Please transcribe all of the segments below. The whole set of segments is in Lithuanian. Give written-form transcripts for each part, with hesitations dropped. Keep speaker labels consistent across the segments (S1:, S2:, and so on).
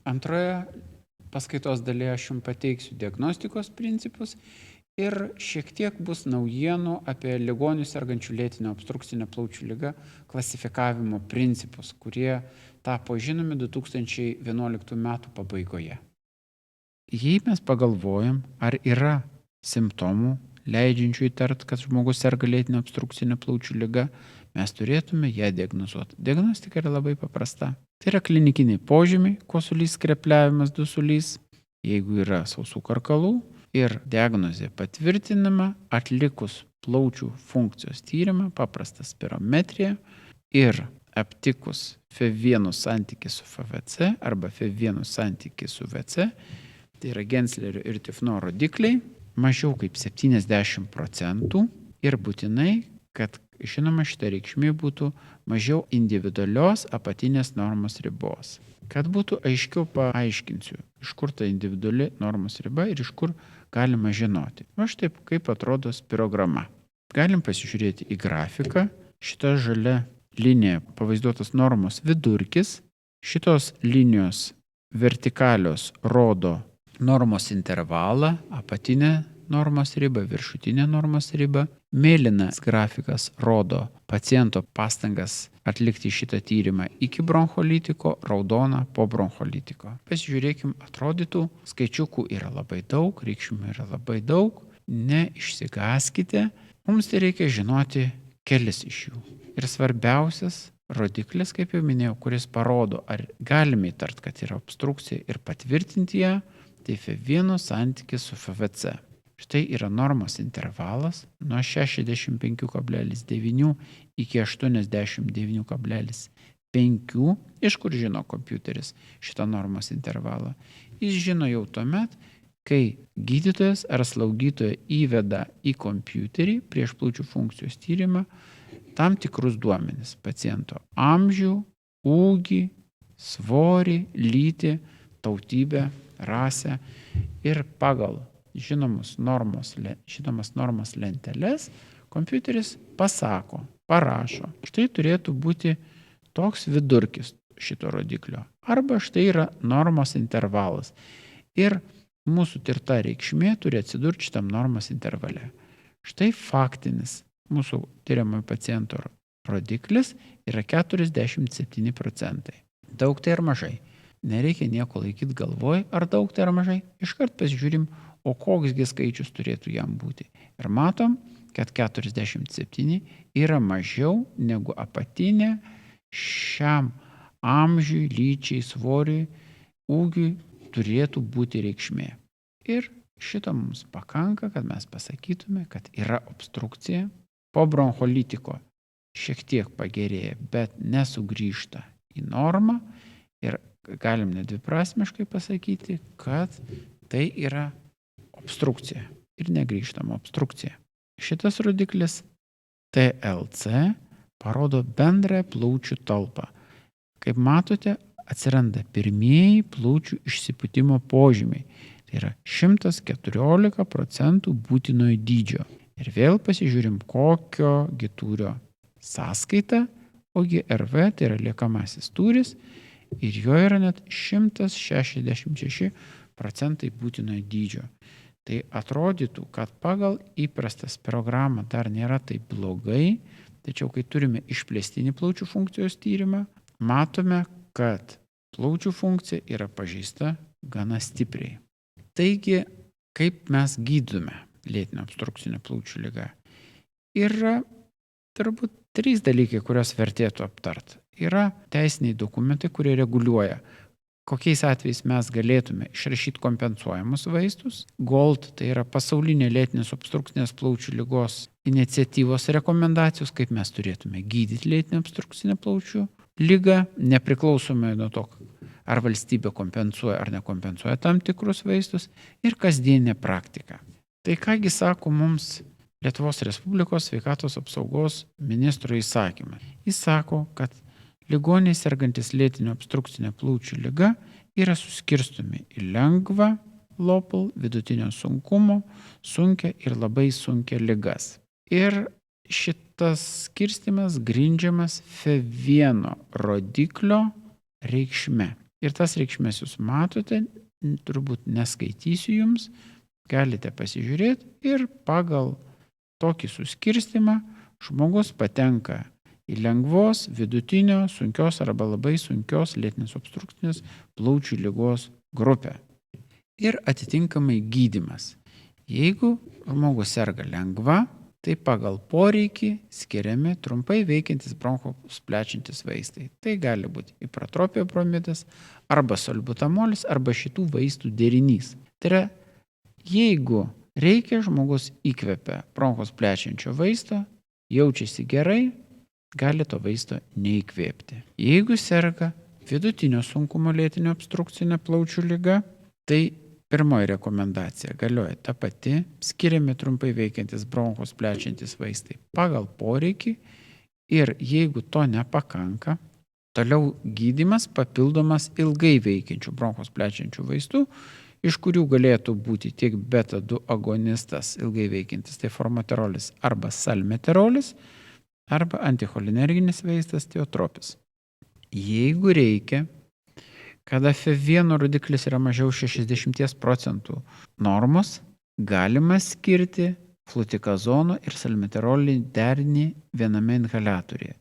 S1: Antroje paskaitos dalyje aš jums pateiksiu diagnostikos principus ir šiek tiek bus naujienų apie ligonių sergančių lėtinę obstrukcinę plaučių ligą klasifikavimo principus, kurie tapo žinomi 2011 metų pabaigoje. Jei mes pagalvojam, ar yra simptomų leidžiančių įtart, kad žmogus serga lėtinę obstrukcinę plaučių ligą, mes turėtume ją diagnozuoti. Diagnostika yra labai paprasta. Tai yra klinikiniai požymiai, kosulys, skrepliavimas, dusulys, jeigu yra sausų karkalų, ir diagnozė patvirtinama atlikus plaučių funkcijos tyrimą, paprastą spirometriją, ir aptikus FEV1 santykį su FVC arba FEV1 santykį su VC, tai yra Genslerio ir Tifno rodikliai, mažiau kaip 70% ir būtinai, kad žinoma šita reikšmė būtų mažiau individualios apatinės normos ribos. Kad būtų aiškiau paaiškinsiu, iš kur ta individuali normos riba ir iš kur galima žinoti. Štai kaip atrodo spirograma. Galim pasižiūrėti į grafiką. Šita žalia linija pavaizduotas normos vidurkis. Šitos linijos vertikalios rodo normos intervalą, apatinę normos ribą, viršutinę normos ribą. Mėlynas grafikas rodo paciento pastangas atlikti šitą tyrimą iki broncholitiko, raudona po broncholitiko. Pasižiūrėkim, atrodytų, skaičiukų yra labai daug, reikšmių yra labai daug, neišsigąskite, mums tai reikia žinoti kelis iš jų. Ir svarbiausias rodiklis, kaip jau minėjau, kuris parodo, ar galime įtart, kad yra obstrukcija ir patvirtinti ją, tai FEV1 santykis su FVC. Štai yra normos intervalas nuo 65,9 iki 89,5. Iš kur žino kompiuteris šitą normos intervalą? Jis žino jau tuomet, kai gydytojas ar slaugytoja įveda į kompiuterį prieš plaučių funkcijos tyrimą tam tikrus duomenis: paciento amžių, ūgį, svorį, lytį, tautybę, rasę ir pagal žinomas normos lenteles kompiuteris pasako, parašo. Štai turėtų būti toks vidurkis šito rodiklio. Arba štai yra normos intervalas. Ir mūsų tirta reikšmė turi atsidurti šitam normos intervale. Štai faktinis mūsų tyriamojo paciento rodiklis yra 47%. Daug tai ar mažai? Nereikia nieko laikyti galvoj, ar daug tai ar mažai. Iškart pasižiūrim, o koksgi skaičius turėtų jam būti. Ir matom, kad 47 yra mažiau negu apatinė šiam amžiui, lyčiai, svoriui, ūgiui turėtų būti reikšmė. Ir šito mums pakanka, kad mes pasakytume, kad yra obstrukcija. Po broncholitiko šiek tiek pagerėja, bet nesugrįžta į normą. Ir galim nedviprasmiškai pasakyti, kad tai yra obstrukcija ir negrįžtama obstrukcija. Šitas rodiklis TLC parodo bendrąją plaučių talpą. Kaip matote, atsiranda pirmieji plaučių išsipūtimo požymiai. Tai yra 114% būtinojo dydžio. Ir vėl pasižiūrim, kokio tūrio sąskaita, ogi RV tai yra liekamasis tūris ir jo yra net 166% būtinojo dydžio. Tai atrodytų, kad pagal įprastą spirogramą dar nėra taip blogai, tačiau kai turime išplėstinį plaučių funkcijos tyrimą, matome, kad plaučių funkcija yra pažeista gana stipriai. Taigi, kaip mes gydome lėtinę obstrukcinę plaučių ligą? Yra turbūt 3 dalykai, kuriuos vertėtų aptart. Yra teisiniai dokumentai, kurie reguliuoja, kokiais atvejais mes galėtume išrašyti kompensuojamus vaistus. GOLD tai yra pasaulinė lėtinės obstrukcinės plaučių ligos iniciatyvos rekomendacijos, kaip mes turėtume gydyti lėtinę obstrukcinę plaučių ligą, nepriklausomai nuo to, ar valstybė kompensuoja ar nekompensuoja tam tikrus vaistus, ir kasdieninė praktika. Tai kągi sako mums Lietuvos Respublikos sveikatos apsaugos ministro įsakymas. Jis sako, kad ligoniai sergantis lėtinio obstrukcinė plaučių liga yra suskirstomi į lengvą LOPL, vidutinio sunkumo, sunkią ir labai sunkią ligas. Ir šitas skirstimas grindžiamas FEV1 rodiklio reikšme. Ir tas reikšmės jūs matote, turbūt neskaitysiu jums, galite pasižiūrėti ir pagal tokį suskirstimą žmogus patenka į lengvos, vidutinio, sunkios arba labai sunkios lėtinės obstrukcinės plaučių ligos grupę. Ir atitinkamai gydymas. Jeigu žmogus serga lengva, tai pagal poreikį skiriami trumpai veikiantis bronchus plečiantis vaistai. Tai gali būti ipratropiopromidas arba solbutamolis arba šitų vaistų derinys. Tai yra, jeigu reikia, žmogus įkvepia bronchus plečiančio vaisto, jaučiasi gerai, gali to vaisto neįkvėpti. Jeigu serga vidutinio sunkumo lėtinio obstrukcinė plaučių liga, tai pirmoji rekomendacija galioja ta pati, skiriami trumpai veikiantis bronchus plečiantis vaistai pagal poreikį ir jeigu to nepakanka, toliau gydymas papildomas ilgai veikiančių bronchus plečiančių vaistų, iš kurių galėtų būti tiek beta-2 agonistas ilgai veikiantis, tai formoterolis arba salmeterolis, arba anticholinerginis vaistas tiotropis. Jeigu reikia, kada FEV1 rodiklis yra mažiau 60% normos, galima skirti flutikazono ir salmeterolinį derinį viename inhaliatoriuje.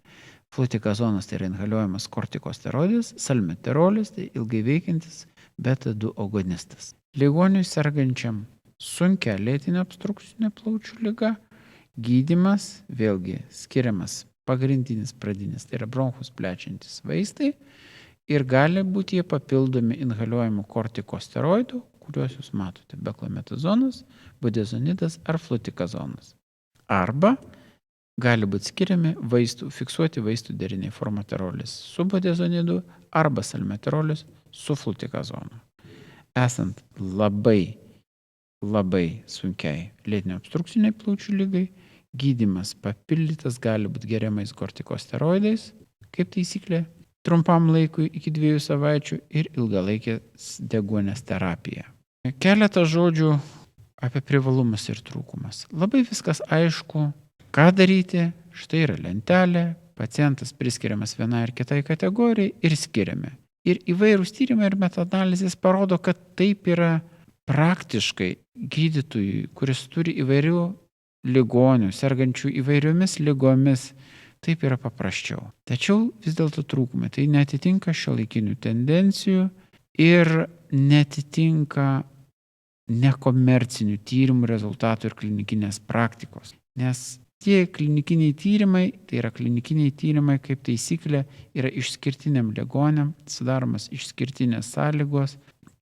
S1: Flutikazonas tai yra inhaliuojamas kortikosteroidas, salmeterolis tai ilgai veikiantis beta-2 agonistas. Ligoniui sergančiam sunkia lėtinė obstrukcinė plaučių liga, gydymas vėlgi skiriamas pagrindinis pradinis, tai yra bronchus plečiantis vaistai ir gali būti jie papildomi inhaliuojamų kortikosteroidų, kuriuos jūs matote, beklametazonas, budezonidas ar flutikazonas. Arba gali būti skiriami vaistų, fiksuoti vaistų deriniai formoterolis su budezonidu arba salmeterolis su flutikazonu. Esant labai sunkiai lėtinio obstrukciniai plaučių ligai, gydymas papildytas gali būti geriamais kortikosteroidais, kaip taisyklė, trumpam laikui iki 2 savaičių ir ilgalaikės deguonies terapija. Keletą žodžių apie privalumus ir trūkumus. Labai viskas aišku, ką daryti, štai yra lentelė, pacientas priskiriamas vienai ar kitai kategorijai ir skiriami. Ir įvairūs tyrimai ir metaanalizės parodo, kad taip yra praktiškai gydytojui, kuris turi įvairių ligonių, sergančių įvairiomis ligomis, taip yra paprasčiau. Tačiau vis dėlto trūkumai. Tai netitinka šiuolaikinių tendencijų ir netitinka nekomercinių tyrimų rezultatų ir klinikinės praktikos. Nes tie klinikiniai tyrimai, tai yra klinikiniai tyrimai kaip taisyklė, yra išskirtiniam ligoniam, sudaromas išskirtinės sąlygos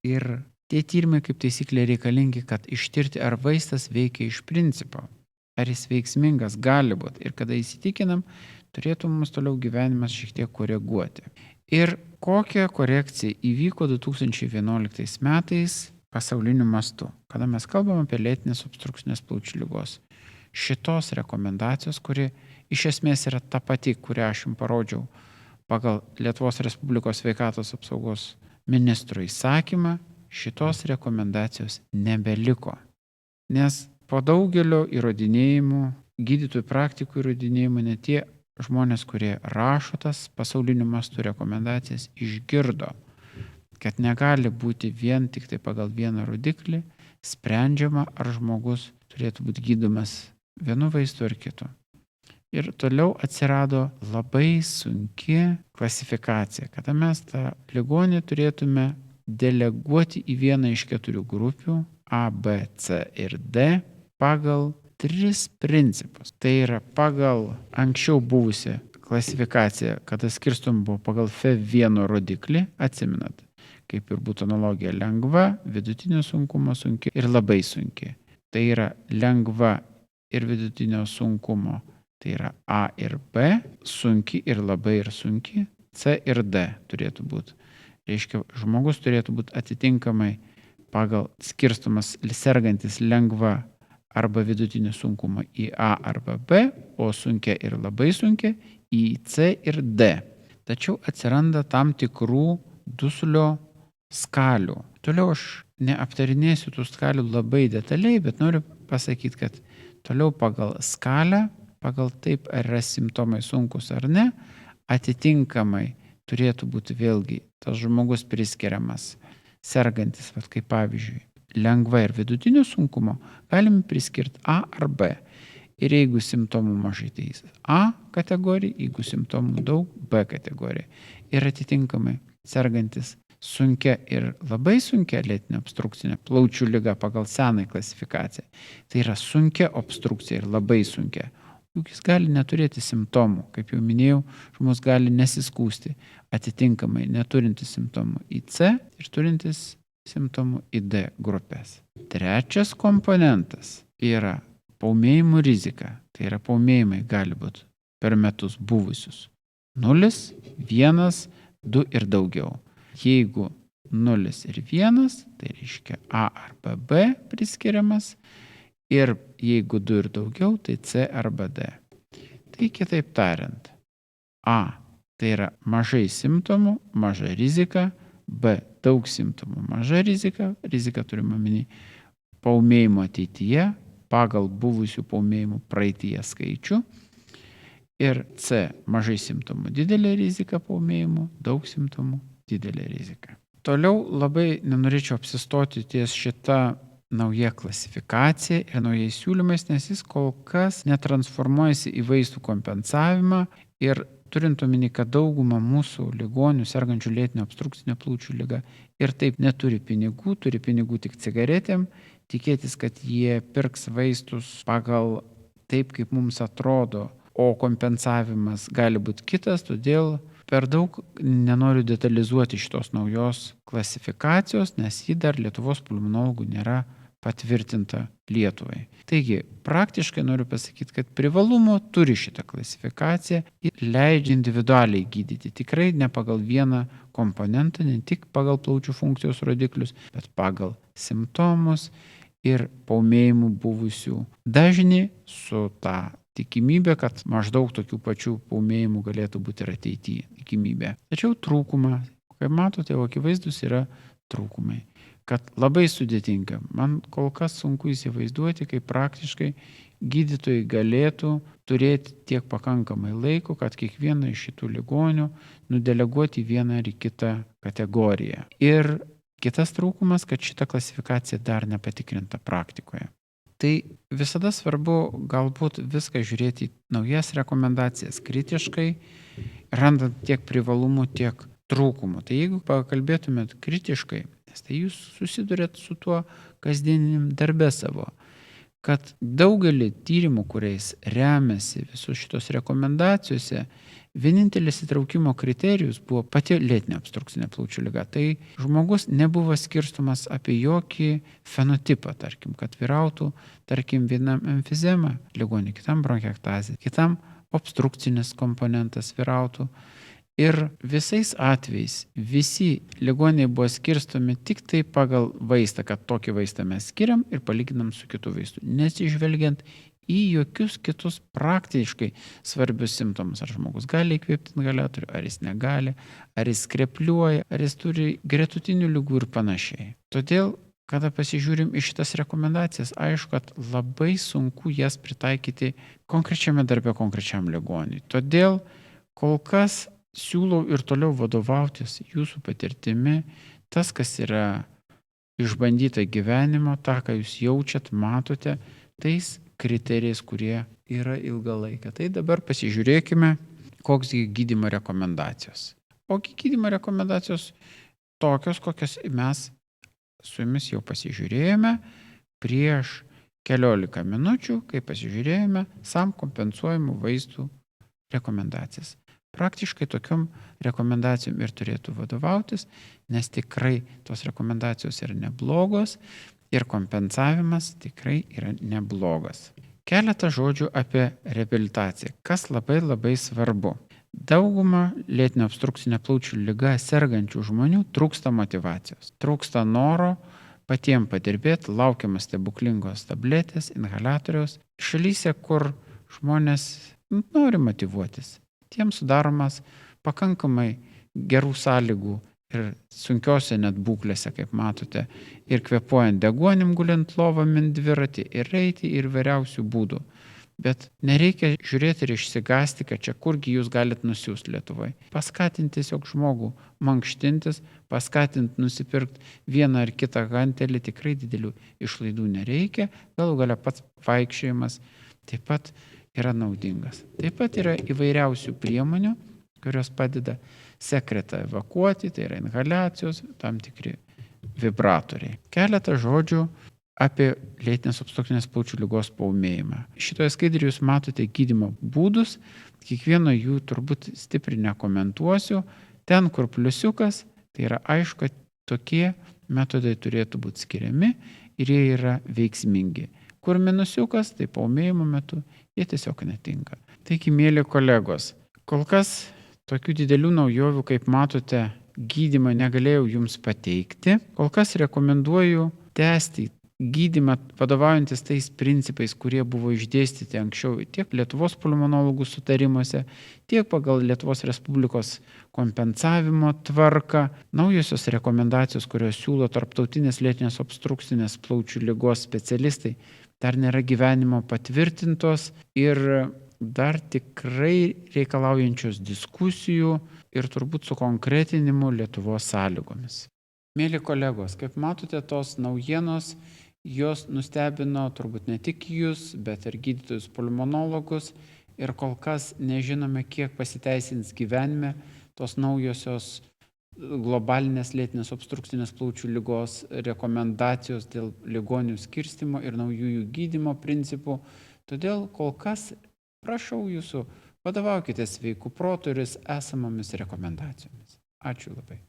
S1: ir tie tyrimai kaip taisyklė reikalingi, kad ištirti, ar vaistas veikia iš principo, ar jis veiksmingas gali būti ir kada įsitikinam, turėtų mums toliau gyvenimas šiek tiek koreguoti. Ir kokia korekcija įvyko 2011 metais pasauliniu mastu, kada mes kalbam apie lėtinės obstrukcinės plaučių ligos. Šitos rekomendacijos, kuri iš esmės yra ta pati, kurią aš jums parodžiau pagal Lietuvos Respublikos sveikatos apsaugos ministro įsakymą, šitos rekomendacijos nebeliko. Nes po daugelio įrodinėjimų, gydytojų praktikų įrodinėjimų, net tie žmonės, kurie rašo tas pasauliniu mastu rekomendacijas, išgirdo, kad negali būti vien tik tai pagal vieną rodiklį sprendžiama, ar žmogus turėtų būti gydomas vienu vaistu ar kitu. Ir toliau atsirado labai sunki klasifikacija, kada mes tą ligonį turėtume deleguoti į vieną iš 4 grupių A, B, C ir D pagal 3 principus. Tai yra pagal anksčiau buvusią klasifikaciją, kada skirstom buvo pagal FEV1 rodiklį, atsimenat, kaip ir būtų analogija lengva, vidutinio sunkumo sunki ir labai sunki. Tai yra lengva ir vidutinio sunkumo, tai yra A ir B, sunki ir labai ir sunki, C ir D turėtų būti. Reiškia, žmogus turėtų būti atitinkamai pagal skirstomas sergantis lengva arba vidutinio sunkumo į A arba B, o sunkia ir labai sunkia į C ir D. Tačiau atsiranda tam tikrų dusulio skalių. Toliau aš neaptarinėsiu tų skalių labai detaliai, bet noriu pasakyti, kad toliau pagal skalę, pagal taip, ar yra simptomai sunkus ar ne, atitinkamai turėtų būti vėlgi tas žmogus priskiriamas sergantis, kaip pavyzdžiui, lengva ir vidutinio sunkumo, galime priskirti A ar B. Ir jeigu simptomų mažai, tai A kategorija, jeigu simptomų daug, B kategorija. Ir atitinkamai sergantis sunkia ir labai sunkia lėtinė obstrukcinė plaučių liga pagal senąją klasifikaciją. Tai yra sunkia obstrukcija ir labai sunkia. Juk jis gali neturėti simptomų. Kaip jau minėjau, žmogus gali nesiskūsti. Atitinkamai neturintis simptomų į C ir turintis simptomų į D grupės. Trečias komponentas yra paūmėjimų rizika. Tai yra paūmėjimai gali būti per metus buvusius 0, 1, 2 ir daugiau. Jeigu 0 ir 1, tai reiškia A arba B priskiriamas. Ir jeigu 2 ir daugiau, tai C arba D. Tai kitaip tariant, A tai yra mažai simptomų, maža rizika, B daug simptomų, maža rizika, rizika turime omeny paūmėjimo ateityje pagal buvusių paūmėjimų praeityje skaičių, ir C mažai simptomų, didelė rizika paūmėjimų, daug simptomų, didelė rizika. Toliau labai nenorėčiau apsistoti ties šita nauja klasifikacija ir naujais siūlymais, nes jis kol kas netransformuojasi į vaistų kompensavimą ir turint omeny, kad dauguma mūsų ligonių sergančių lėtinę obstrukcinę plaučių ligą ir taip neturi pinigų, turi pinigų tik cigaretėm, tikėtis, kad jie pirks vaistus pagal taip, kaip mums atrodo, o kompensavimas gali būti kitas, todėl per daug nenoriu detalizuoti šitos naujos klasifikacijos, nes ji dar Lietuvos pulmonologų nėra patvirtinta Lietuvai. Taigi, praktiškai noriu pasakyti, kad privalumo turi šitą klasifikaciją ir leidžia individualiai gydyti. Tikrai ne pagal vieną komponentą, ne tik pagal plaučių funkcijos rodiklius, bet pagal simptomus ir paūmėjimų buvusių dažnį su ta tikimybė, kad maždaug tokių pačių paūmėjimų galėtų būti ir ateityje tikimybė. Tačiau trūkumą, kaip matote, akivaizdus yra trūkumai. Kad labai sudėtinga. Man kol kas sunku įsivaizduoti, kaip praktiškai gydytojai galėtų turėti tiek pakankamai laiko, kad kiekvieną iš šitų ligonių nudeleguoti į vieną ar į kitą kategoriją. Ir kitas trūkumas, kad šita klasifikacija dar nepatikrinta praktikoje. Tai visada svarbu galbūt viską žiūrėti į naujas rekomendacijas kritiškai, randant tiek privalumų, tiek trūkumų. Tai jeigu pakalbėtumėt kritiškai, tai jūs susidurėt su tuo kasdieniniam darbe savo, kad daugelį tyrimų, kuriais remiasi visus šitos rekomendacijose, vienintelis įtraukimo kriterijus buvo pati lėtinė obstrukcinė plaučių liga. Tai žmogus nebuvo skirstumas apie jokį fenotipą, tarkim, kad vyrautų, tarkim, vienam emfizema ligoniui, kitam bronchektazė, kitam obstrukcinis komponentas vyrautų. Ir visais atvejais visi ligoniai buvo skirstomi tik tai pagal vaistą, kad tokį vaistą mes skiriam ir palyginam su kitu vaistu, nesižvelgiant į jokius kitus praktiškai svarbius simptomus. Ar žmogus gali įkvėpti inhaliatorių, ar jis negali, ar jis skrepliuoja, ar jis turi gretutinių ligų ir panašiai. Todėl, kada pasižiūrim į šitas rekomendacijas, aišku, kad labai sunku jas pritaikyti konkrečiame darbe konkrečiam ligoniui. Todėl kol kas siūlau ir toliau vadovautis jūsų patirtimi, tas, kas yra išbandyta gyvenimo, tą, ką jūs jaučiat, matote, tais kriterijais, kurie yra ilgą laiką. Tai dabar pasižiūrėkime, koks gydymo rekomendacijos. Ogi gydymo rekomendacijos tokios, kokios mes su jumis jau pasižiūrėjome prieš keliolika minučių, kai pasižiūrėjome SAM kompensuojamų vaistų rekomendacijas. Praktiškai tokiom rekomendacijom ir turėtų vadovautis, nes tikrai tos rekomendacijos yra neblogos ir kompensavimas tikrai yra neblogas. Keletą žodžių apie reabilitaciją, kas labai labai svarbu. Dauguma lėtinė obstrukcinė plaučių liga sergančių žmonių trūksta motyvacijos, trūksta noro patiems padirbėti, laukiamas stebuklingos tabletės, inhaliatoriaus. Šalyse, kur žmonės nori motyvuotis, tiems sudaromas pakankamai gerų sąlygų ir sunkiose net būklėse, kaip matote, ir kvėpuojant deguonim, gulint lovą, mint dviratį, ir eiti, ir vairiausių būdų. Bet nereikia žiūrėti ir išsigąsti, kad čia kurgi jūs galite nusiųsti Lietuvoje. Paskatinti tiesiog žmogų mankštintis, paskatinti nusipirkti vieną ar kitą gantelį, tikrai didelių išlaidų nereikia, galų galia pats vaikščiojimas taip pat yra naudingas. Taip pat yra įvairiausių priemonių, kurios padeda sekretą evakuoti, tai yra inhaliacijos, tam tikri vibratoriai. Keletą žodžių apie lėtinės obstrukcinės plaučių ligos paūmėjimą. Šitoje skaidrėje jūs matote gydymo būdus, kiekvieno jų turbūt stipriai nekomentuosiu. Ten, kur pliusiukas, tai yra aišku, kad tokie metodai turėtų būti skiriami ir jie yra veiksmingi. Kur minusiukas, tai paūmėjimo metu jie tiesiog netinka. Taigi, mėly kolegos, kol kas tokių didelių naujovių, kaip matote, gydymą negalėjau jums pateikti. Kol kas rekomenduoju tęsti gydymą vadovaujantis tais principais, kurie buvo išdėstyti anksčiau tiek Lietuvos pulmonologų sutarimuose, tiek pagal Lietuvos Respublikos kompensavimo tvarką. Naujosios rekomendacijos, kurios siūlo tarptautinės lėtinės obstrukcinės plaučių ligos specialistai, dar nėra gyvenimo patvirtintos ir dar tikrai reikalaujančios diskusijų ir turbūt sukonkretinimo Lietuvos sąlygomis. Mėly kolegos, kaip matote, tos naujienos, jos nustebino turbūt ne tik jūs, bet ir gydytojus pulmonologus ir kol kas nežinome, kiek pasiteisins gyvenime tos naujosios globalinės lėtinės obstrukcinės plaučių ligos rekomendacijos dėl ligonių skirstymo ir naujųjų gydymo principų. Todėl kol kas prašau jūsų, vadovaukite sveiku protu ir esamomis rekomendacijomis. Ačiū labai.